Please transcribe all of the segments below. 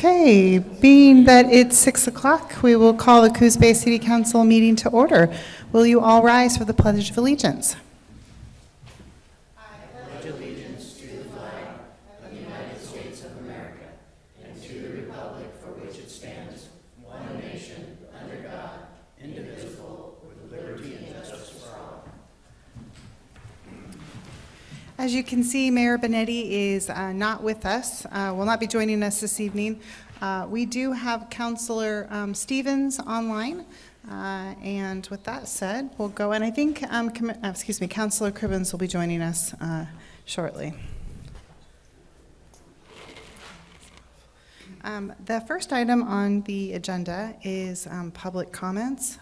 Okay, being that it's 6 o'clock, we will call the Coos Bay City Council meeting to order. Will you all rise for the Pledge of Allegiance? As you can see, Mayor Benetti is not with us, will not be joining us this evening. We do have Councilor Stevens online, and with that said, we'll go, and I think, Councilor Cribbins will be joining us shortly. The first item on the agenda is public comments.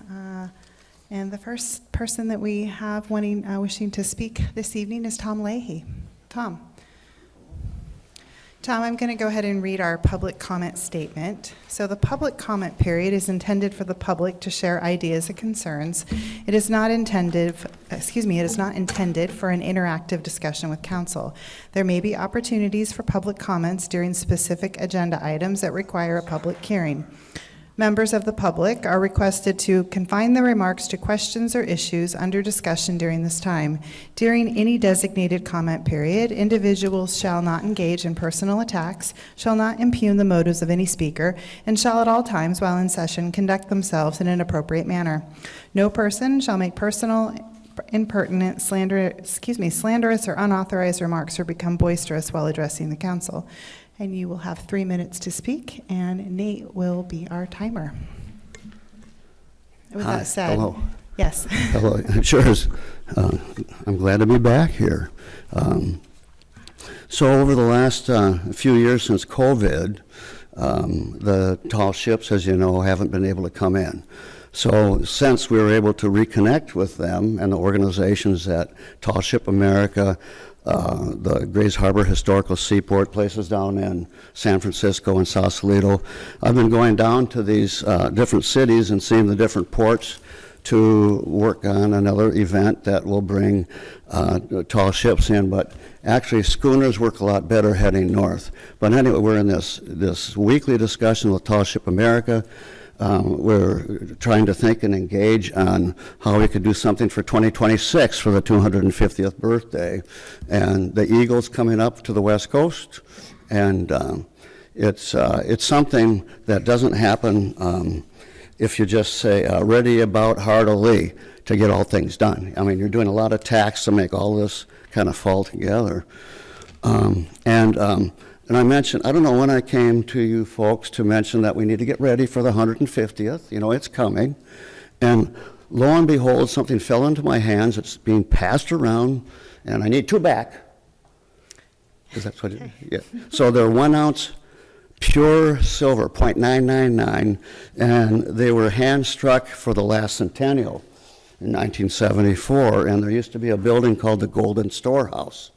And the first person that we have wishing to speak this evening is Tom Leahy. Tom, I'm going to go ahead and read our public comment statement. So the public comment period is intended for the public to share ideas and concerns. It is not intended for an interactive discussion with council. There may be opportunities for public comments during specific agenda items that require a public hearing. Members of the public are requested to confine their remarks to questions or issues under discussion during this time. During any designated comment period, individuals shall not engage in personal attacks, shall not impugn the motives of any speaker, and shall at all times while in session conduct themselves in an appropriate manner. No person shall make personal, impertinent, slanderous or unauthorized remarks or become boisterous while addressing the council. And you will have 3 minutes to speak, and Nate will be our timer. With that said, hello. Yes. Hello. I'm glad to be back here. So over the last few years since COVID, the tall ships, as you know, haven't been able to come in. So since we were able to reconnect with them and the organizations at Tall Ship America, the Grays Harbor Historical Seaport, places down in San Francisco and Sausalito, I've been going down to these different cities and seeing the different ports to work on another event that will bring tall ships in. But actually schooners work a lot better heading north. But anyway, we're in this weekly discussion with Tall Ship America. We're trying to think and engage on how we could do something for 2026 for the 250th birthday. And the Eagle's coming up to the West Coast, and it's something that doesn't happen if you just say ready, about, heartily to get all things done. I mean, you're doing a lot of tax to make all this kind of fall together. And I mentioned, I don't know when I came to you folks to mention that we need to get ready for the 150th. You know, it's coming. And lo and behold, something fell into my hands. It's being passed around, and I need 2 back. Because that's what it is. Yeah. So they're 1 ounce pure silver, 0.999, and they were hand struck for the last centennial in 1974. And there used to be a building called the Golden Storehouse.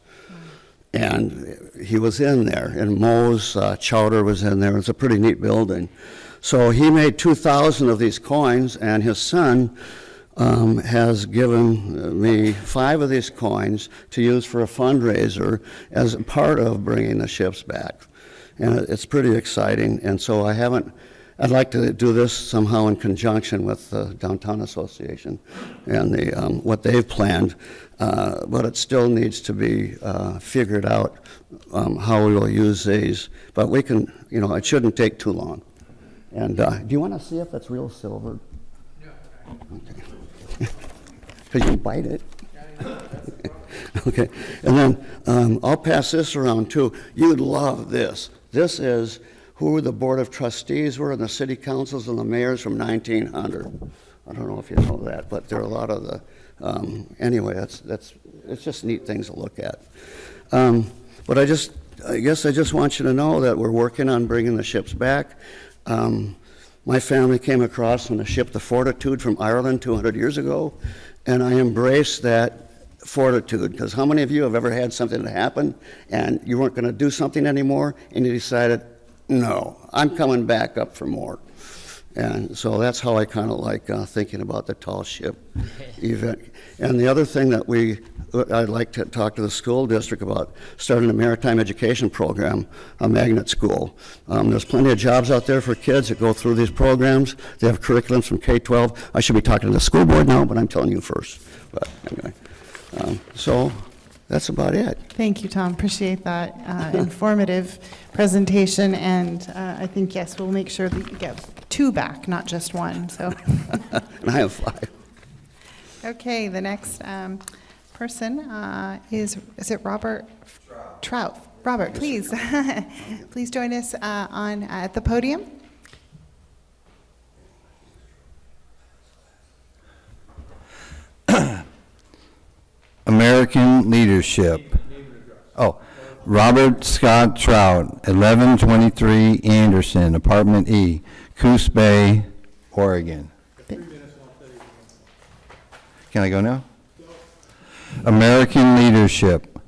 And he was in there, and Moe's Chowder was in there. It's a pretty neat building. So he made 2,000 of these coins, and his son has given me 5 of these coins to use for a fundraiser as a part of bringing the ships back. And it's pretty exciting. And so I'd like to do this somehow in conjunction with the Downtown Association and what they've planned. But it still needs to be figured out how we will use these. But we can, it shouldn't take too long. And do you want to see if it's real silver? Yeah. Okay. Because you can bite it. Okay. And then I'll pass this around too. You'd love this. This is who the Board of Trustees were and the city councils and the mayors from 1900. I don't know if you know that, but there are a lot of the anyway, it's just neat things to look at. But I guess I just want you to know that we're working on bringing the ships back. My family came across on the ship the Fortitude from Ireland 200 years ago, and I embraced that fortitude, because how many of you have ever had something that happened and you weren't going to do something anymore and you decided, no, I'm coming back up for more. And so that's how I kind of like thinking about the tall ship event. And the other thing that I'd like to talk to the school district about, starting a maritime education program, a magnet school. There's plenty of jobs out there for kids that go through these programs. They have curriculums from K-12. I should be talking to the school board now, but I'm telling you first. But anyway, so that's about it. Thank you, Tom. Appreciate that informative presentation. And I think, yes, we'll make sure that you get 2 back, not just 1. So, And I have 5. okay, the next person is it Robert Trout? Robert, please, please join us at the podium. American leadership. Oh, Robert Scott Trout, 1123 Anderson, Apartment E, Coos Bay, Oregon. Can I go now? American leadership.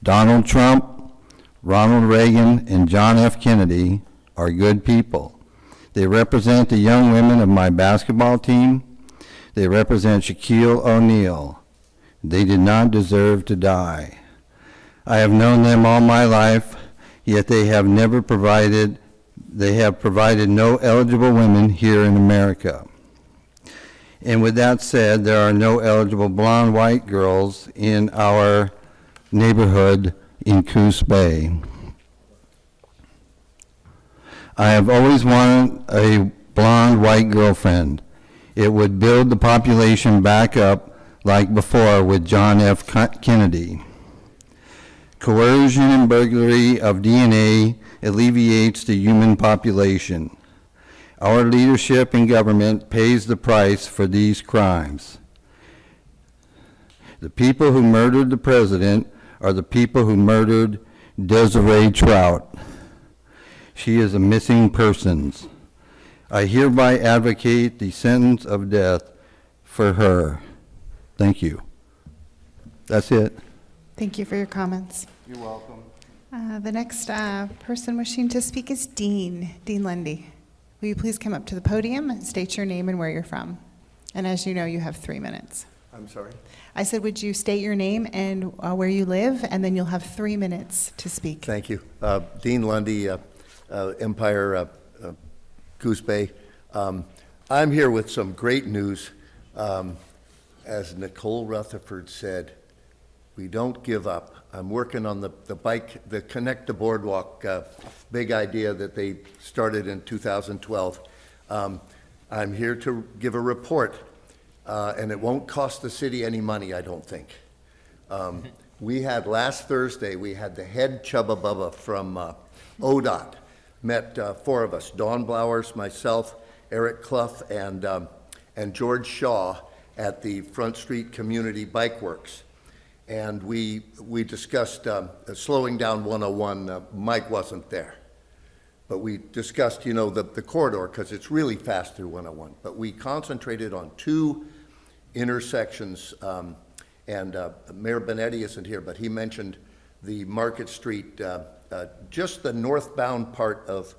Donald Trump, Ronald Reagan, and John F. Kennedy are good people. They represent the young women of my basketball team. They represent Shaquille O'Neal. They did not deserve to die. I have known them all my life, yet they have provided no eligible women here in America. And with that said, there are no eligible blonde white girls in our neighborhood in Coos Bay. I have always wanted a blonde white girlfriend. It would build the population back up like before with John F. Kennedy. Coercion and burglary of DNA alleviates the human population. Our leadership in government pays the price for these crimes. The people who murdered the president are the people who murdered Desiree Trout. She is a missing persons. I hereby advocate the sentence of death for her. Thank you. That's it. Thank you for your comments. You're welcome. The next person wishing to speak is Dean Lundy. Will you please come up to the podium and state your name and where you're from? And as you know, you have 3 minutes. I'm sorry? I said, would you state your name and where you live, and then you'll have 3 minutes to speak. Thank you. Dean Lundy, Empire, Coos Bay. I'm here with some great news. As Nicole Rutherford said, we don't give up. I'm working on the Connect the Boardwalk big idea that they started in 2012. I'm here to give a report, and it won't cost the city any money, I don't think. We had last Thursday, we had the head Chubba Bubba from ODOT, met 4 of us, Dawn Blowers, myself, Eric Clough, and George Shaw at the Front Street Community Bike Works. And we discussed slowing down 101. Mike wasn't there. But we discussed, you know, the corridor, because it's really fast through 101. But we concentrated on 2 intersections, and Mayor Benetti isn't here, but he mentioned the Market Street, just the northbound part of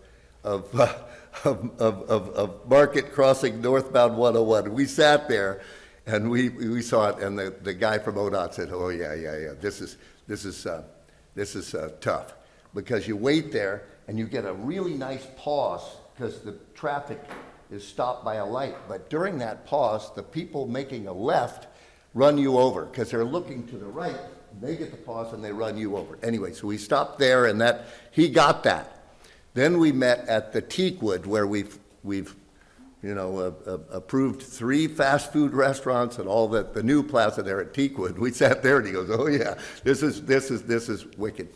Market crossing northbound 101. We sat there and we saw it, and the guy from ODOT said, "Oh yeah, this is tough," because you wait there and you get a really nice pause because the traffic is stopped by a light. But during that pause, the people making a left run you over because they're looking to the right. They get the pause and they run you over. Anyway, so we stopped there, and he got that. Then we met at the Teakwood, where we've approved 3 fast food restaurants and all the new plaza there at Teakwood. We sat there and he goes, "Oh yeah, this is wicked."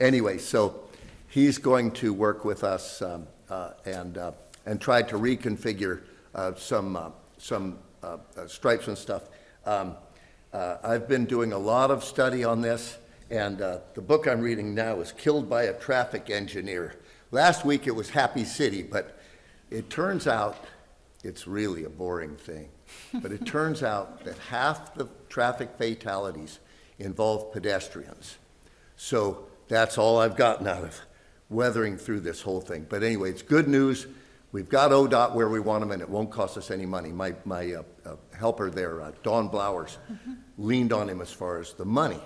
Anyway, so he's going to work with us and try to reconfigure some stripes and stuff. I've been doing a lot of study on this, and the book I'm reading now is Killed by a Traffic Engineer. Last week it was Happy City, but it turns out it's really a boring thing. But it turns out that half the traffic fatalities involve pedestrians. So that's all I've gotten out of weathering through this whole thing. But anyway, it's good news. we've got ODOT where we want them, and it won't cost us any money. My helper there, Dawn Blowers, leaned on him as far as the money.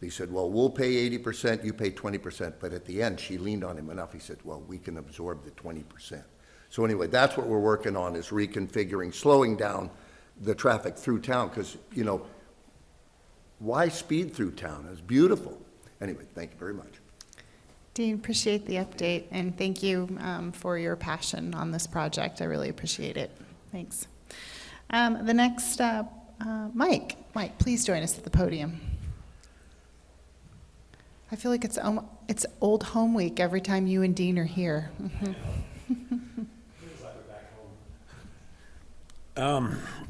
He said, well, we'll pay 80%, you pay 20%. But at the end, she leaned on him enough. He said, well, we can absorb the 20%. So anyway, that's what we're working on, is reconfiguring, slowing down the traffic through town, because, you know, why speed through town? It's beautiful. Anyway, thank you very much. Dean, appreciate the update, and thank you for your passion on this project. I really appreciate it. Thanks. The next, Mike, please join us at the podium. I feel like it's old home week every time you and Dean are here.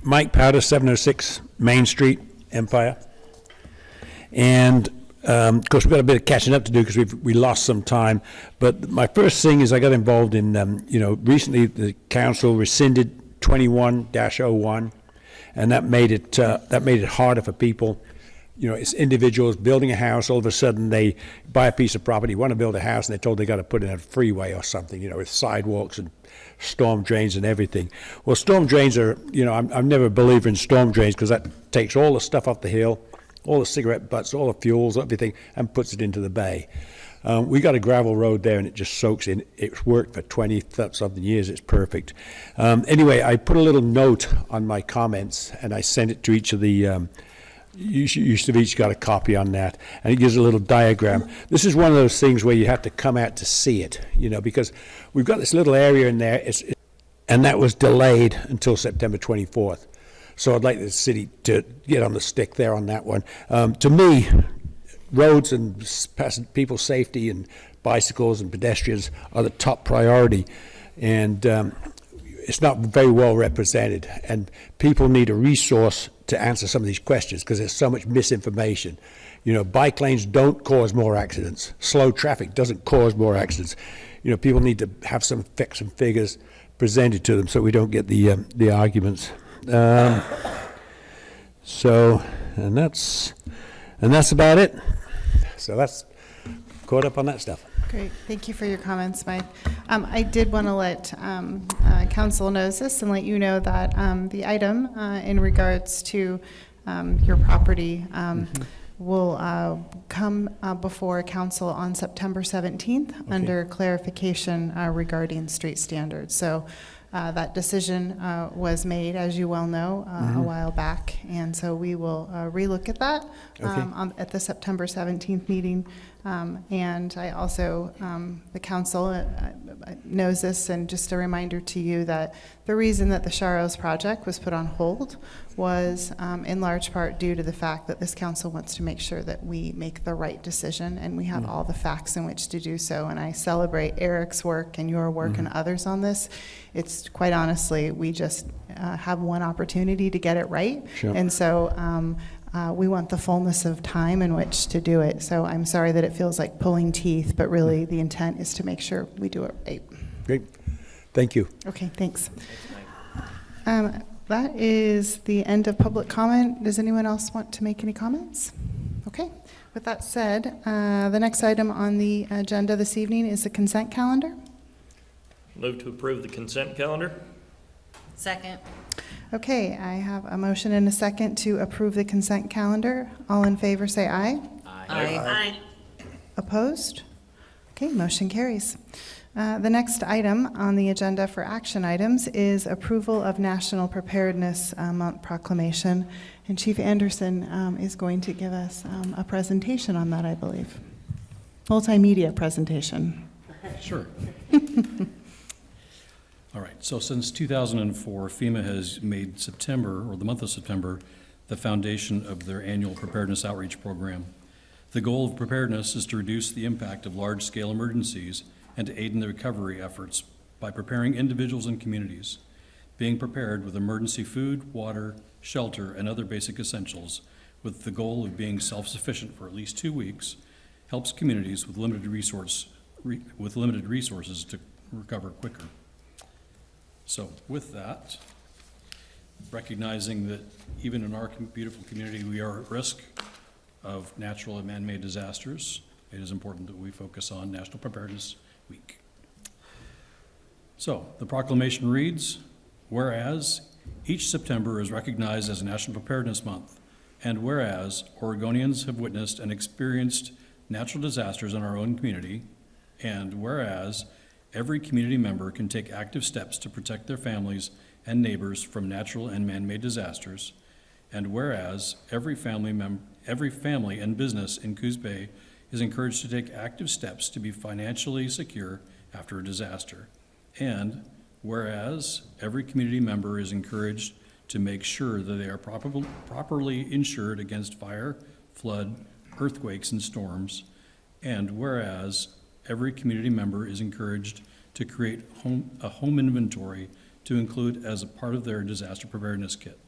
Mike Powder, 706 Main Street, Empire. And of course, we've got a bit of catching up to do because we lost some time. But my first thing is I got involved in, recently the council rescinded 21-01, and that made it harder for people. You know, it's individuals building a house. All of a sudden, they buy a piece of property, want to build a house, and they're told they got to put in a freeway or something. You know, with sidewalks and storm drains and everything. Well, storm drains are, I'm never a believer in storm drains because that takes all the stuff off the hill, all the cigarette butts, all the fuels, everything, and puts it into the bay. We got a gravel road there, and it just soaks in. It's worked for 20-something years. It's perfect. Anyway, I put a little note on my comments, and I sent it to each of the. You should have each got a copy on that, and it gives a little diagram. This is one of those things where you have to come out to see it, because we've got this little area in there, and that was delayed until September 24th. So I'd like the city to get on the stick there on that one. To me, roads and people's safety and bicycles and pedestrians are the top priority, and it's not very well represented, and people need a resource to answer some of these questions because there's so much misinformation. Bike lanes don't cause more accidents. Slow traffic doesn't cause more accidents. People need to have some facts and figures presented to them so we don't get the arguments. So that's about it. So that's caught up on that stuff. Great. Thank you for your comments, Mike. I did want to let council knows this and let you know that the item in regards to your property will come before council on September 17th under clarification regarding street standards. So that decision was made, as you well know, a while back, and so we will relook at that at the September 17th meeting. And I also, the council knows this, and just a reminder to you that the reason that the Charros project was put on hold was in large part due to the fact that this council wants to make sure that we make the right decision and we have all the facts in which to do so. And I celebrate Eric's work and your work and others on this. It's quite honestly, we just have one opportunity to get it right. Sure. And so we want the fullness of time in which to do it. So I'm sorry that it feels like pulling teeth, but really the intent is to make sure we do it right. Great. Thank you. Okay, thanks. That is the end of public comment. Does anyone else want to make any comments? Okay. With that said, the next item on the agenda this evening is the consent calendar. Move to approve the consent calendar. Second. Okay, I have a motion and a second to approve the consent calendar. All in favor say aye. Aye. Opposed? Okay, motion carries. The next item on the agenda for action items is approval of National Preparedness Month proclamation. And Chief Anderson is going to give us a presentation on that, I believe. Multimedia presentation. Sure. All right, so since 2004, FEMA has made September, or the month of September, the foundation of their annual preparedness outreach program. The goal of preparedness is to reduce the impact of large-scale emergencies and to aid in the recovery efforts by preparing individuals and communities. Being prepared with emergency food, water, shelter, and other basic essentials with the goal of being self-sufficient for at least 2 weeks helps communities with limited resources to recover quicker. So with that, recognizing that even in our beautiful community, we are at risk of natural and man-made disasters, it is important that we focus on National Preparedness Week. So, the proclamation reads, whereas each September is recognized as National Preparedness Month, and whereas Oregonians have witnessed and experienced natural disasters in our own community, and whereas every community member can take active steps to protect their families and neighbors from natural and man-made disasters, and whereas every family and business in Coos Bay is encouraged to take active steps to be financially secure after a disaster, and whereas every community member is encouraged to make sure that they are properly insured against fire, flood, earthquakes, and storms, and whereas every community member is encouraged to create a home inventory to include as a part of their disaster preparedness kit.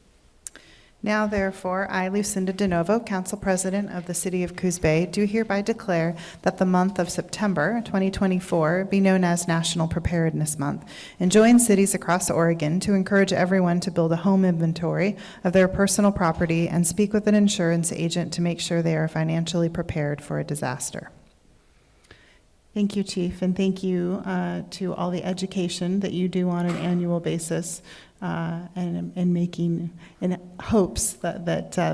Now therefore, I, Lucinda DeNovo, Council President of the City of Coos Bay, do hereby declare that the month of September 2024 be known as National Preparedness Month, and join cities across Oregon to encourage everyone to build a home inventory of their personal property and speak with an insurance agent to make sure they are financially prepared for a disaster. Thank you, Chief, and thank you to all the education that you do on an annual basis, and making, in hopes that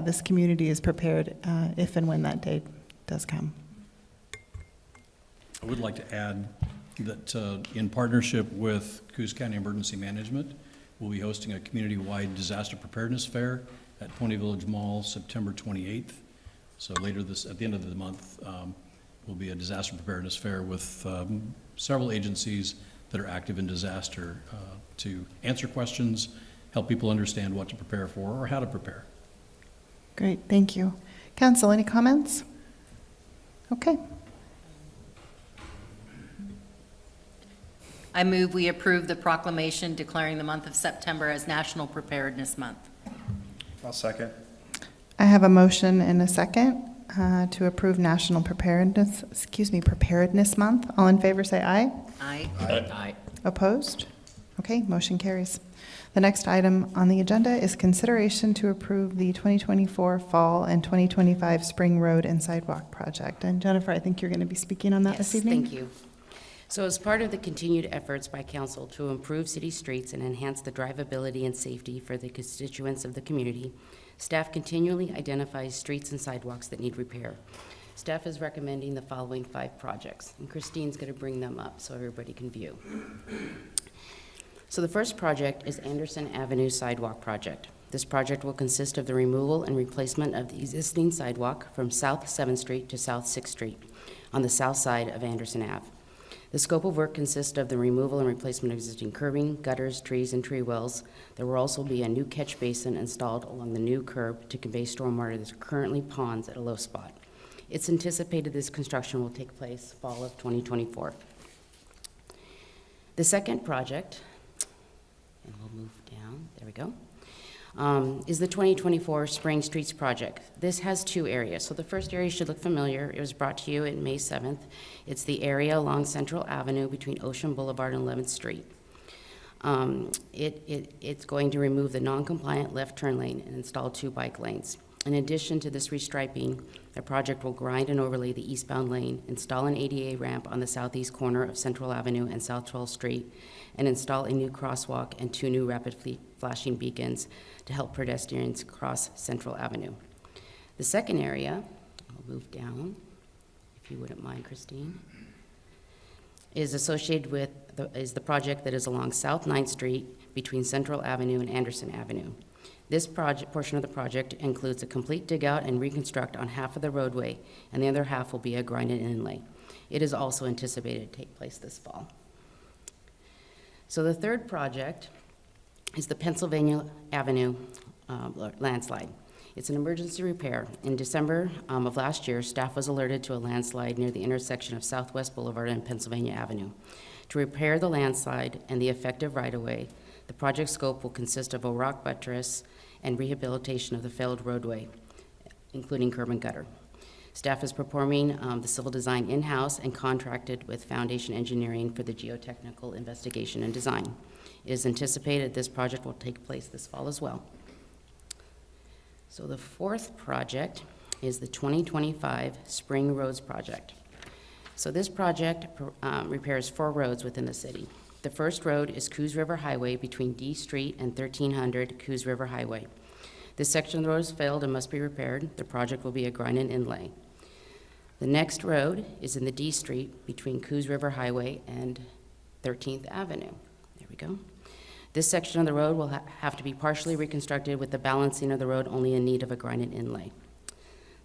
this community is prepared if and when that day does come. I would like to add that in partnership with Coos County Emergency Management, we'll be hosting a community-wide disaster preparedness fair at Pony Village Mall September 28th. So later at the end of the month, will be a disaster preparedness fair with several agencies that are active in disaster to answer questions, help people understand what to prepare for or how to prepare. Great, thank you. Council, any comments? Okay. I move we approve the proclamation declaring the month of September as National Preparedness Month. I'll second. I have a motion and a second to approve National Preparedness Month. All in favor say aye. Aye. Aye. Opposed? Okay, motion carries. The next item on the agenda is consideration to approve the 2024 Fall and 2025 Spring Road and Sidewalk Project. And Jennifer, I think you're going to be speaking on that this evening? Thank you. So as part of the continued efforts by council to improve city streets and enhance the drivability and safety for the constituents of the community, staff continually identifies streets and sidewalks that need repair. Staff is recommending the following 5 projects, and Christine's going to bring them up so everybody can view. So the first project is Anderson Avenue Sidewalk Project. This project will consist of the removal and replacement of the existing sidewalk from South 7th Street to South 6th Street on the south side of Anderson Ave. The scope of work consists of the removal and replacement of existing curbing, gutters, trees, and tree wells. There will also be a new catch basin installed along the new curb to convey stormwater that's currently ponds at a low spot. It's anticipated this construction will take place fall of 2024. The second project, and we'll move down, there we go, is the 2024 Spring Streets Project. This has 2 areas. So the first area should look familiar. It was brought to you in May 7th. It's the area along Central Avenue between Ocean Boulevard and 11th Street. It's going to remove the non-compliant left turn lane and install 2 bike lanes. In addition to this restriping, the project will grind and overlay the eastbound lane, install an ADA ramp on the southeast corner of Central Avenue and South 12th Street, and install a new crosswalk and 2 new rapid flashing beacons to help pedestrians cross Central Avenue. The second area, I'll move down, if you wouldn't mind, Christine, is associated with the project that is along South 9th Street between Central Avenue and Anderson Avenue. This portion of the project includes a complete dig-out and reconstruct on half of the roadway, and the other half will be a grinded inlay. It is also anticipated to take place this fall. So the third project is the Pennsylvania Avenue landslide. It's an emergency repair. In December of last year, staff was alerted to a landslide near the intersection of Southwest Boulevard and Pennsylvania Avenue. To repair the landslide and the affected right-of-way, the project scope will consist of a rock buttress and rehabilitation of the failed roadway, including curb and gutter. Staff is performing the civil design in-house and contracted with Foundation Engineering for the geotechnical investigation and design. It is anticipated this project will take place this fall as well. So the fourth project is the 2025 Spring Roads Project. So this project repairs 4 roads within the city. The first road is Coos River Highway between D Street and 1300 Coos River Highway. This section of the road has failed and must be repaired. The project will be a grind and inlay. The next road is in the D Street between Coos River Highway and 13th Avenue. There we go. This section of the road will have to be partially reconstructed with the balancing of the road only in need of a grind and inlay.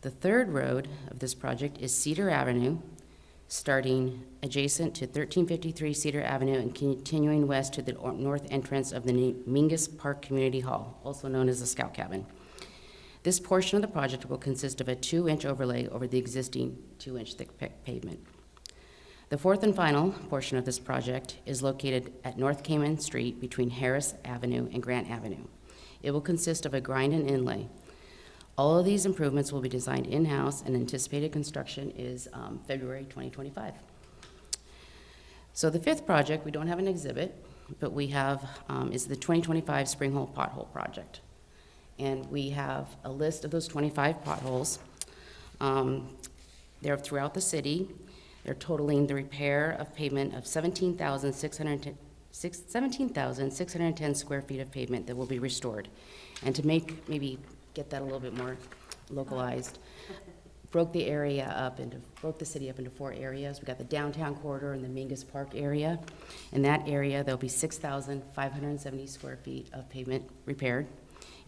The third road of this project is Cedar Avenue, starting adjacent to 1353 Cedar Avenue and continuing west to the north entrance of the Mingus Park Community Hall, also known as the Scout Cabin. This portion of the project will consist of a 2-inch overlay over the existing 2-inch thick pavement. The fourth and final portion of this project is located at North Cayman Street between Harris Avenue and Grant Avenue. It will consist of a grind and inlay. All of these improvements will be designed in-house, and anticipated construction is February 2025. So the fifth project, we don't have an exhibit, but we have, is the 2025 Spring Hole Pothole Project. And we have a list of those 25 potholes. They're throughout the city. They're totaling the repair of pavement of 17,610 square feet of pavement that will be restored. And to maybe get that a little bit more localized, broke the city up into 4 areas. We got the downtown corridor and the Mingus Park area. In that area, there'll be 6,570 square feet of pavement repaired.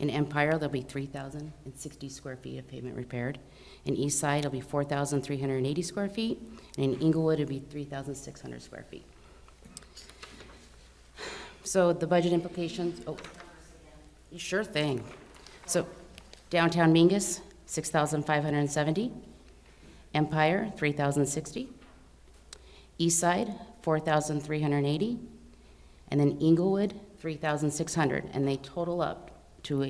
In Empire, there'll be 3,060 square feet of pavement repaired. In East Side, it'll be 4,380 square feet. And in Inglewood, it'll be 3,600 square feet. So the budget implications, sure thing. So downtown Mingus, 6,570. Empire, 3,060. East Side, 4,380. And then Inglewood, 3,600. And they total up to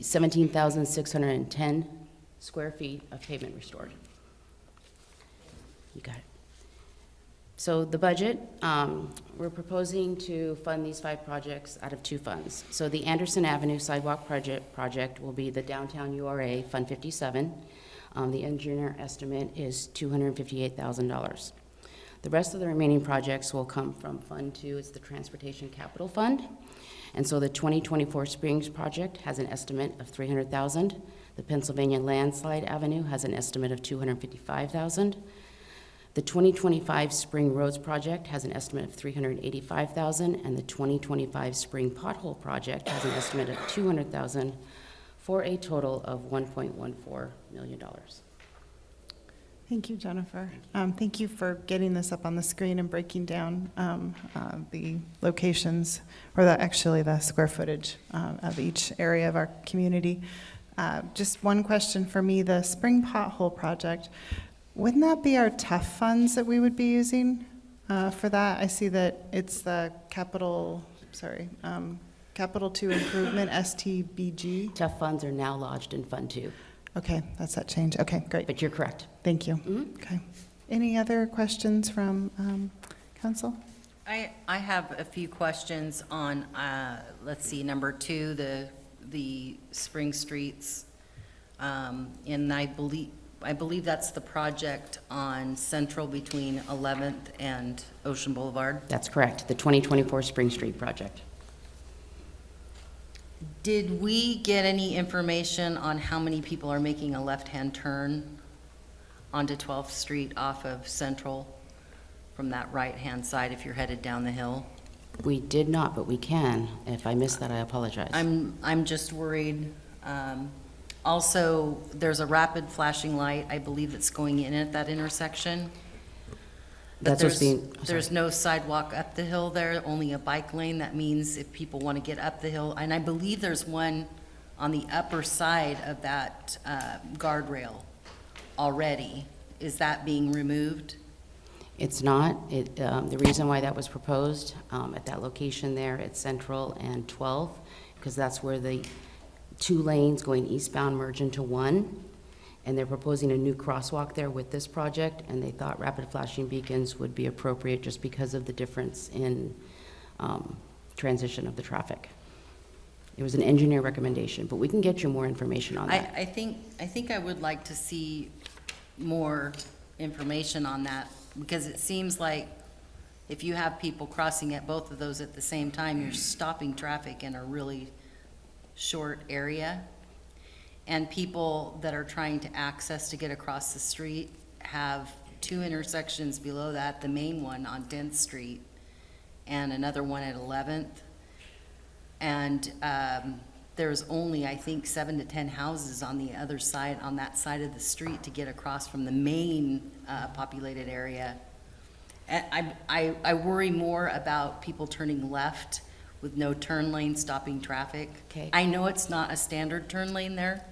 17,610 square feet of pavement restored. You got it. So the budget, we're proposing to fund these 5 projects out of 2 funds. So the Anderson Avenue Sidewalk project will be the Downtown URA, Fund 57. The engineer estimate is $258,000. The rest of the remaining projects will come from Fund 2, it's the Transportation Capital Fund. And so the 2024 Springs project has an estimate of $300,000. The Pennsylvania Landslide Avenue has an estimate of $255,000. The 2025 Spring Roads project has an estimate of $385,000, and the 2025 Spring Pothole project has an estimate of $200,000, for a total of $1.14 million. Thank you, Jennifer. Thank you for getting this up on the screen and breaking down the locations, or actually the square footage of each area of our community. Just one question for me, the Spring Pothole project, wouldn't that be our TUF funds that we would be using for that? I see that it's the Capital 2 Improvement, STBG. TUF funds are now lodged in Fund 2. Okay, that's that change. Okay, great. But you're correct. Thank you. Okay. Any other questions from council? I have a few questions on, let's see, number 2, the Spring Streets. And I believe that's the project on Central between 11th and Ocean Boulevard. That's correct, the 2024 Spring Street project. Did we get any information on how many people are making a left-hand turn onto 12th Street off of Central from that right-hand side if you're headed down the hill? We did not, but we can. If I missed that, I apologize. I'm just worried. Also, there's a rapid flashing light, I believe, that's going in at that intersection. But That's what's being. there's no sidewalk up the hill there, only a bike lane. That means if people want to get up the hill, and I believe there's one on the upper side of that guardrail already. Is that being removed? It's not. The reason why that was proposed at that location there at Central and 12th, because that's where the 2 lanes going eastbound merge into 1. And they're proposing a new crosswalk there with this project, and they thought rapid flashing beacons would be appropriate just because of the difference in transition of the traffic. It was an engineer recommendation, but we can get you more information on that. I think I would like to see more information on that, because it seems like if you have people crossing at both of those at the same time, you're stopping traffic in a really short area. And people that are trying to access to get across the street have two intersections below that, the main one on 10th Street and another one at 11th. And there's only, I think, 7 to 10 houses on the other side, on that side of the street to get across from the main populated area. And I worry more about people turning left with no turn lane stopping traffic. Okay. I know it's not a standard turn lane there.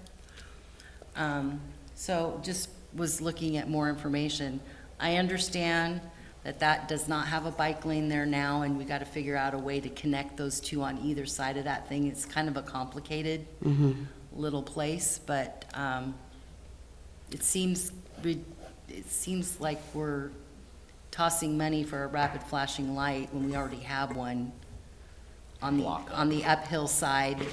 So just was looking at more information. I understand that that does not have a bike lane there now, and we got to figure out a way to connect those two on either side of that thing. It's kind of a complicated little place, but it seems like we're tossing money for a rapid flashing light when we already have one on the uphill side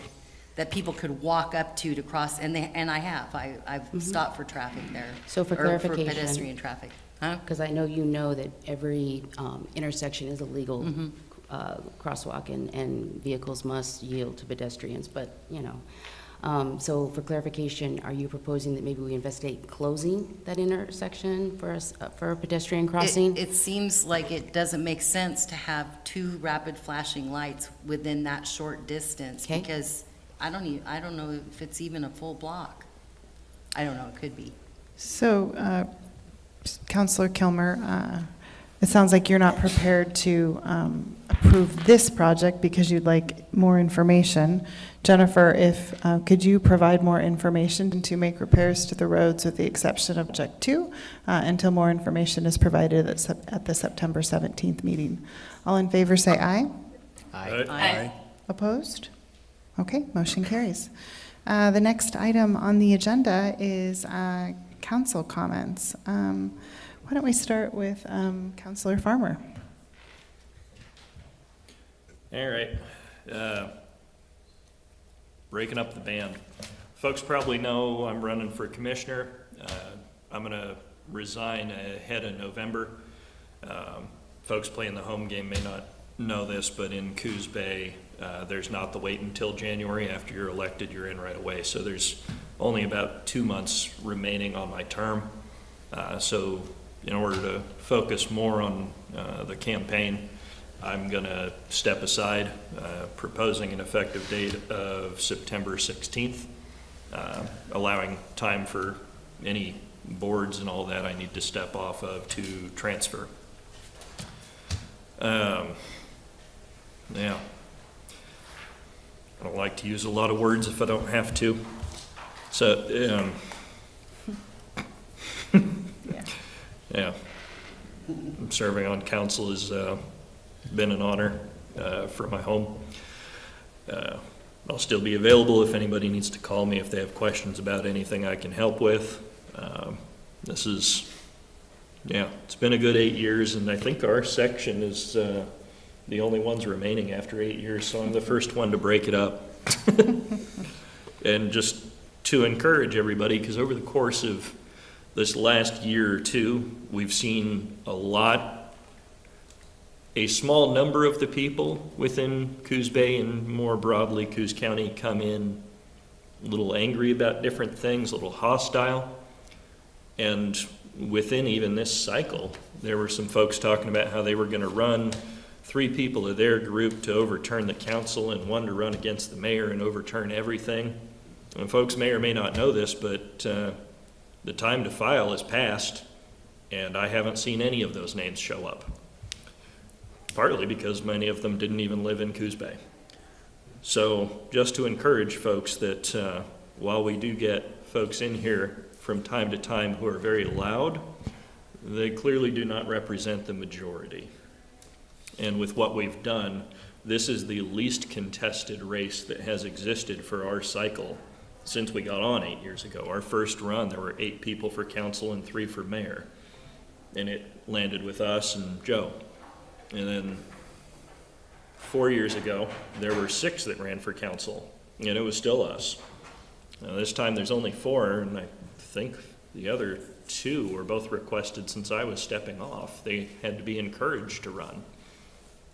that people could walk up to cross, and I've stopped for traffic there. So for or clarification- for pedestrian traffic. Huh? Because I know you know that every intersection is a legal crosswalk, and vehicles must yield to pedestrians, but, you know. So for clarification, are you proposing that maybe we investigate closing that intersection for a pedestrian crossing? It seems like it doesn't make sense to have two rapid flashing lights within that short distance. Okay. Because I don't know if it's even a full block. I don't know, it could be. So, Counselor Kilmer, it sounds like you're not prepared to approve this project because you'd like more information. Jennifer, could you provide more information to make repairs to the roads with the exception of Project 2 until more information is provided at the September 17th meeting? All in favor say aye. Aye. Opposed? Okay, motion carries. The next item on the agenda is council comments. Why don't we start with Councilor Farmer? All right. Breaking up the band. Folks probably know I'm running for commissioner. I'm going to resign ahead of November. Folks playing the home game may not know this, but in Coos Bay, there's not the wait until January. After you're elected, you're in right away. So there's only about 2 months remaining on my term. So in order to focus more on the campaign, I'm going to step aside, proposing an effective date of September 16th, allowing time for any boards and all that I need to step off of to transfer. Yeah. I don't like to use a lot of words if I don't have to. So, yeah. Serving on council has been an honor for my home. I'll still be available if anybody needs to call me if they have questions about anything I can help with. This is, it's been a good 8 years, and I think our section is the only ones remaining after 8 years, so I'm the first one to break it up. And just to encourage everybody, because over the course of this last year or two, we've seen a small number of the people within Coos Bay and more broadly Coos County come in a little angry about different things, a little hostile. And within even this cycle, there were some folks talking about how they were going to run 3 people of their group to overturn the council and 1 to run against the mayor and overturn everything. And folks may or may not know this, but the time to file has passed, and I haven't seen any of those names show up. Partly because many of them didn't even live in Coos Bay. So just to encourage folks that while we do get folks in here from time to time who are very loud, they clearly do not represent the majority. And with what we've done, this is the least contested race that has existed for our cycle since we got on 8 years ago. Our first run, there were 8 people for council and 3 for mayor. And it landed with us and Joe. And then 4 years ago, there were 6 that ran for council, and it was still us. This time there's only 4, and I think the other two were both requested since I was stepping off. They had to be encouraged to run.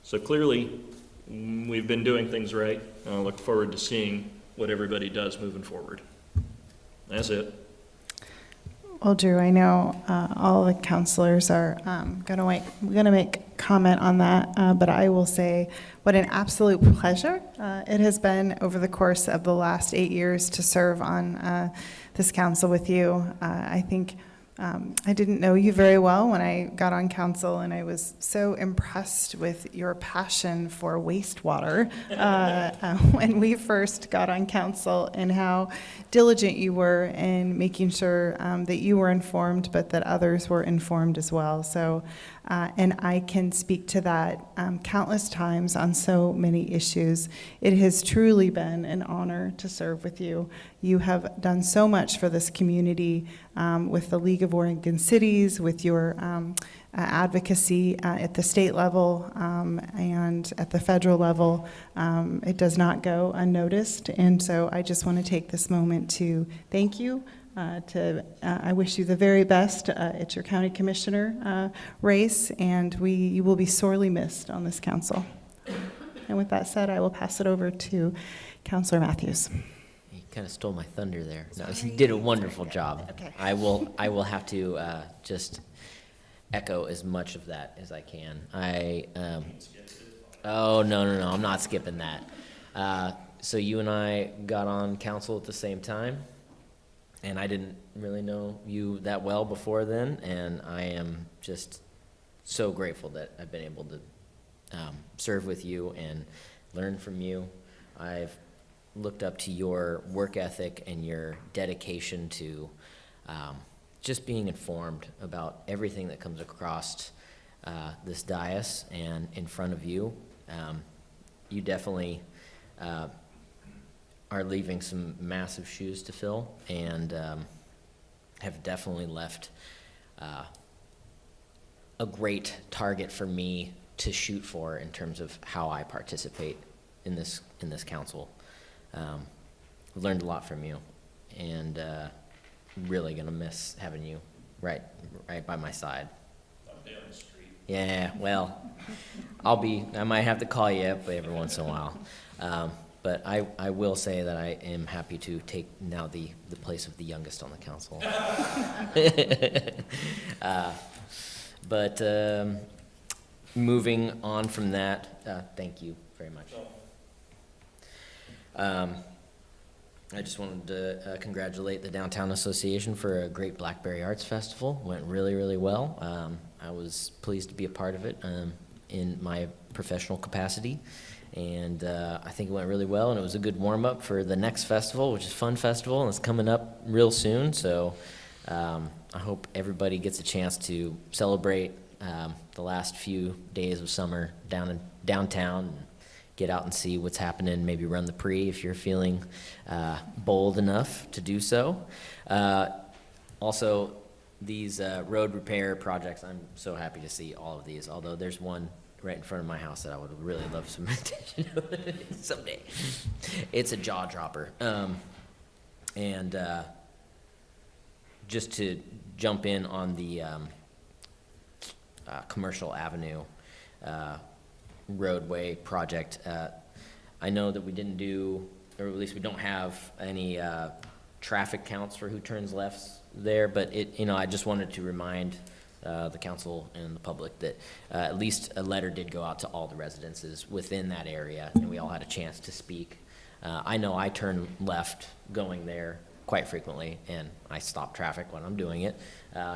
So clearly, we've been doing things right, and I look forward to seeing what everybody does moving forward. That's it. Well, Drew, I know all the counselors are going to make comment on that, but I will say what an absolute pleasure it has been over the course of the last 8 years to serve on this council with you. I think I didn't know you very well when I got on council, and I was so impressed with your passion for wastewater when we first got on council, and how diligent you were in making sure that you were informed, but that others were informed as well. So, and I can speak to that countless times on so many issues. It has truly been an honor to serve with you. You have done so much for this community with the League of Oregon Cities, with your advocacy at the state level and at the federal level. It does not go unnoticed, and so I just want to take this moment to thank you. I wish you the very best at your county commissioner race, and you will be sorely missed on this council. And with that said, I will pass it over to Councilor Matthews. You kind of stole my thunder there. No, you did a wonderful job. Okay. I will have to just echo as much of that as I can. Oh, no, I'm not skipping that. So you and I got on council at the same time, and I didn't really know you that well before then, and I am just so grateful that I've been able to serve with you and learn from you. I've looked up to your work ethic and your dedication to just being informed about everything that comes across this dais and in front of you. You definitely are leaving some massive shoes to fill, and have definitely left a great target for me to shoot for in terms of how I participate in this council. I've learned a lot from you, and really gonna miss having you right by my side. I'm down the street. Yeah, well, I might have to call you up every once in a while. But I will say that I am happy to take now the place of the youngest on the council. But moving on from that, thank you very much. I just wanted to congratulate the Downtown Association for a great Blackberry Arts Festival. Went really, really well. I was pleased to be a part of it in my professional capacity. And I think it went really well, and it was a good warm-up for the next festival, which is Fun Festival, and it's coming up real soon. So I hope everybody gets a chance to celebrate the last few days of summer downtown, and get out and see what's happening, maybe run the pre if you're feeling bold enough to do so. Also, these road repair projects, I'm so happy to see all of these, although there's one right in front of my house that I would really love some attention someday. It's a jaw dropper. And just to jump in on the Commercial Avenue roadway project, I know that we didn't do, or at least we don't have any traffic counts for who turns left there, but I just wanted to remind the council and the public that at least a letter did go out to all the residences within that area, and we all had a chance to speak. I know I turn left going there quite frequently, and I stop traffic when I'm doing it.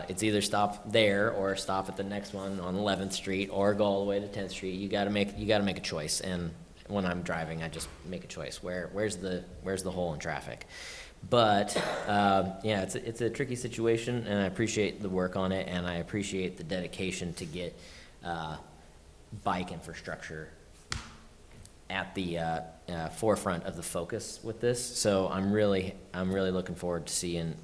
It's either stop there or stop at the next one on 11th Street or go all the way to 10th Street. You got to make a choice, and when I'm driving, I just make a choice. Where's the hole in traffic? But yeah, it's a tricky situation, and I appreciate the work on it, and I appreciate the dedication to get bike infrastructure at the forefront of the focus with this. So I'm really looking forward to seeing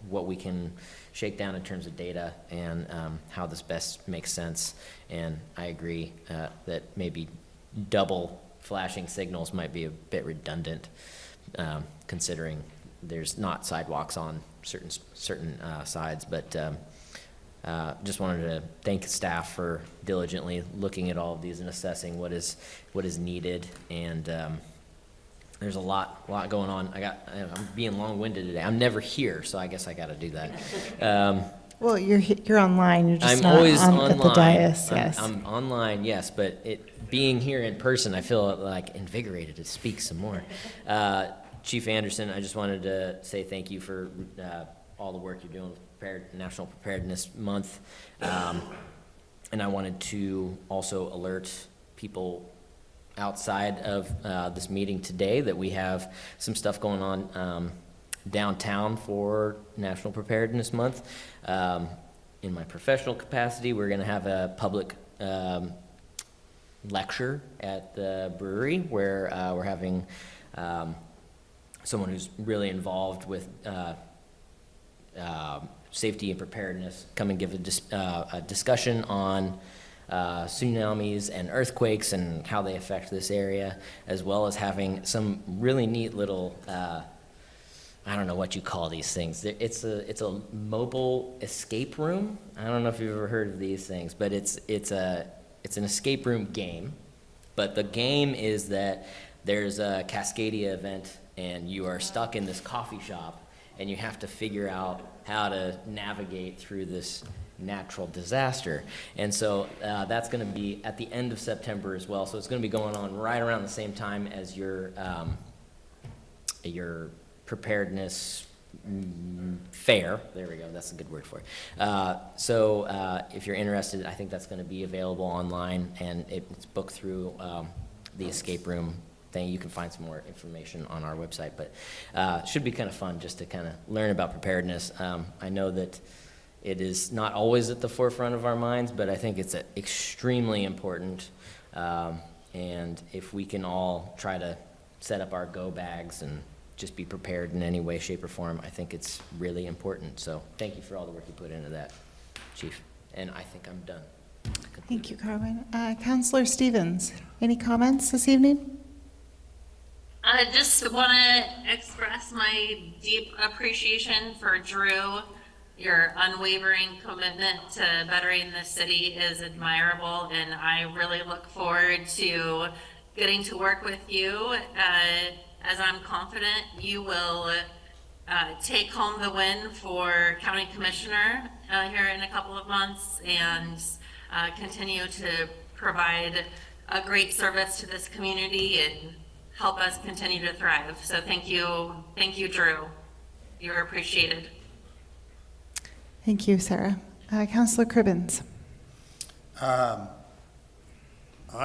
what we can shake down in terms of data and how this best makes sense. And I agree that maybe double flashing signals might be a bit redundant, considering there's not sidewalks on certain sides, but just wanted to thank staff for diligently looking at all of these and assessing what is needed. And there's a lot going on. I'm being long-winded today. I'm never here, so I guess I got to do that. Well, you're online, you're just I'm not always on, at the online. dais, yes. I'm online, yes, but being here in person, I feel like invigorated to speak some more. Chief Anderson, I just wanted to say thank you for all the work you're doing with National Preparedness Month. And I wanted to also alert people outside of this meeting today that we have some stuff going on downtown for National Preparedness Month. In my professional capacity, we're going to have a public lecture at the brewery where we're having someone who's really involved with safety and preparedness come and give a discussion on tsunamis and earthquakes and how they affect this area, as well as having some really neat little I don't know what you call these things. It's a mobile escape room. I don't know if you've ever heard of these things, but it's an escape room game. But the game is that there's a Cascadia event and you are stuck in this coffee shop and you have to figure out how to navigate through this natural disaster. And so that's going to be at the end of September as well. So it's going to be going on right around the same time as your preparedness fair. There we go. That's a good word for it. So if you're interested, I think that's going to be available online, and it's booked through the escape room thing. You can find some more information on our website, but it should be kind of fun just to kind of learn about preparedness. I know that it is not always at the forefront of our minds, but I think it's extremely important. And if we can all try to set up our go bags and just be prepared in any way, shape, or form, I think it's really important. So thank you for all the work you put into that, Chief. And I think I'm done. Thank you, Carmen. Councillor Stevens, any comments this evening? I just want to express my deep appreciation for Drew. Your unwavering commitment to bettering the city is admirable, and I really look forward to getting to work with you, as I'm confident you will take home the win for County Commissioner here in a couple of months, and continue to provide a great service to this community and help us continue to thrive. So thank you, Drew. You're appreciated. Thank you, Sarah. Councillor Cribbins. I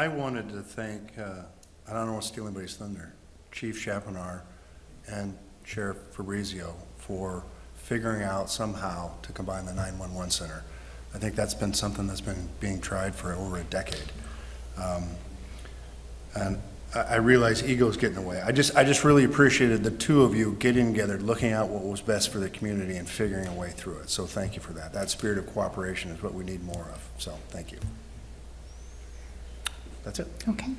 wanted to thank, I don't want to steal anybody's thunder, Chief Chapinar and Sheriff Fabrizio for figuring out somehow to combine the 911 center. I think that's been something that's been being tried for over a decade. And I realize ego's getting away. I just really appreciated the two of you getting together, looking at what was best for the community and figuring a way through it. So thank you for that. That spirit of cooperation is what we need more of. So thank you. That's it. Okay.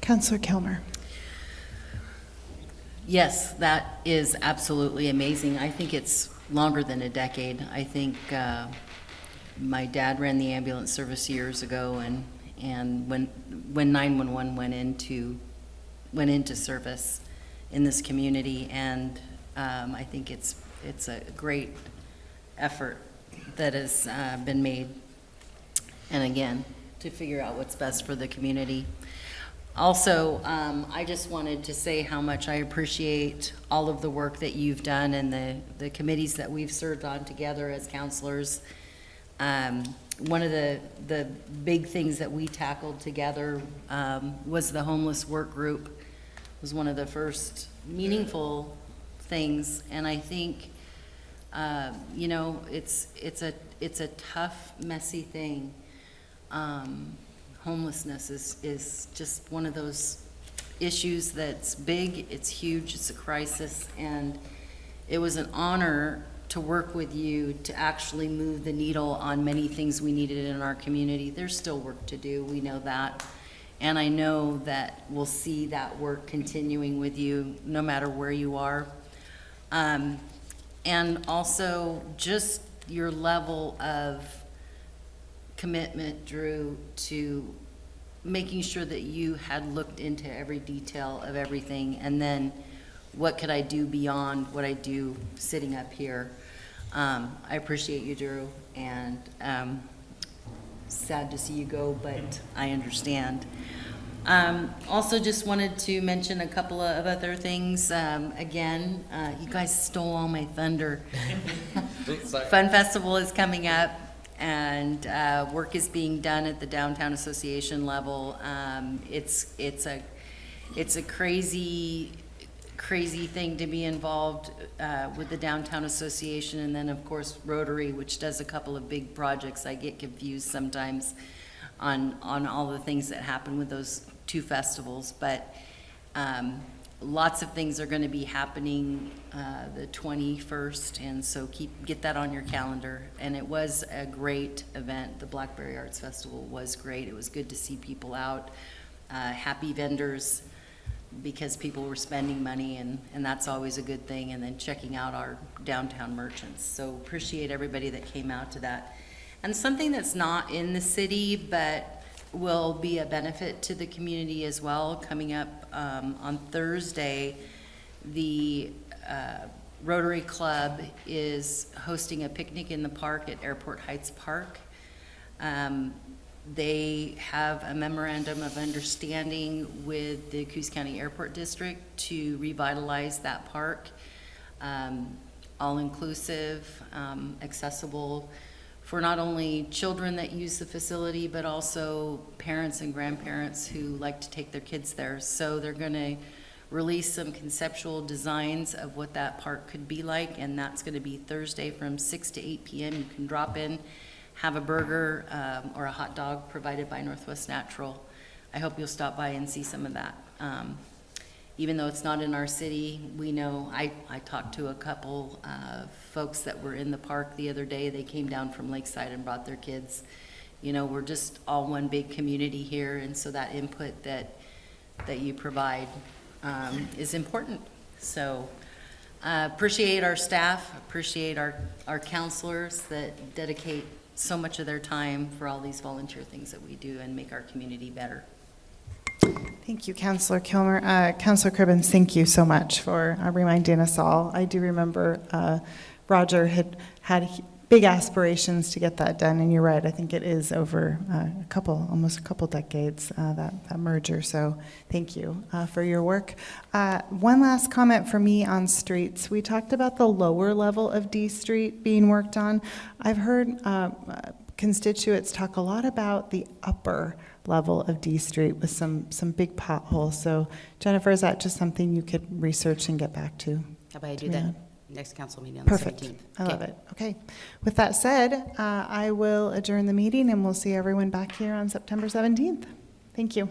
Councillor Kilmer. Yes, that is absolutely amazing. I think it's longer than a decade. I think my dad ran the ambulance service years ago, and when 911 went into service in this community, and I think it's a great effort that has been made, and again, to figure out what's best for the community. Also, I just wanted to say how much I appreciate all of the work that you've done and the committees that we've served on together as counselors. One of the big things that we tackled together was the homeless work group. It was one of the first meaningful things, and I think you know, it's a tough, messy thing. Homelessness is just one of those issues that's big, it's huge, it's a crisis, and it was an honor to work with you to actually move the needle on many things we needed in our community. There's still work to do, we know that, and I know that we'll see that work continuing with you no matter where you are. And also just your level of commitment, Drew, to making sure that you had looked into every detail of everything, and then what could I do beyond what I do sitting up here. I appreciate you, Drew, and sad to see you go, but I understand. Also just wanted to mention a couple of other things. Again, you guys stole all my thunder. Fun Festival is coming up, and work is being done at the Downtown Association level. It's a crazy thing to be involved with the Downtown Association, and then of course Rotary, which does a couple of big projects. I get confused sometimes on all the things that happen with those two festivals, but lots of things are going to be happening the 21st, and so get that on your calendar. And it was a great event. The Blackberry Arts Festival was great. It was good to see people out, happy vendors, because people were spending money, and that's always a good thing, and then checking out our downtown merchants. So appreciate everybody that came out to that. And something that's not in the city, but will be a benefit to the community as well, coming up on Thursday, the Rotary Club is hosting a picnic in the park at Airport Heights Park. They have a memorandum of understanding with the Coos County Airport District to revitalize that park, all-inclusive, accessible for not only children that use the facility, but also parents and grandparents who like to take their kids there. So they're going to release some conceptual designs of what that park could be like, and that's going to be Thursday from 6 to 8 p.m. You can drop in, have a burger or a hot dog provided by Northwest Natural. I hope you'll stop by and see some of that. Even though it's not in our city, we know, I talked to a couple of folks that were in the park the other day. They came down from Lakeside and brought their kids. You know, we're just all one big community here, and so that input that you provide is important. So appreciate our staff, appreciate our counselors that dedicate so much of their time for all these volunteer things that we do and make our community better. Thank you, Councilor Kilmer. Councilor Cribbins, thank you so much for reminding us all. I do remember Roger had big aspirations to get that done, and you're right. I think it is over almost a couple decades, that merger. So thank you for your work. One last comment for me on streets. We talked about the lower level of D Street being worked on. I've heard constituents talk a lot about the upper level of D Street with some big potholes. So Jennifer, is that just something you could research and get back to? How about I do that next council meeting on Perfect. the 17th? I love it. Okay. With that said, I will adjourn the meeting, and we'll see everyone back here on September 17th. Thank you.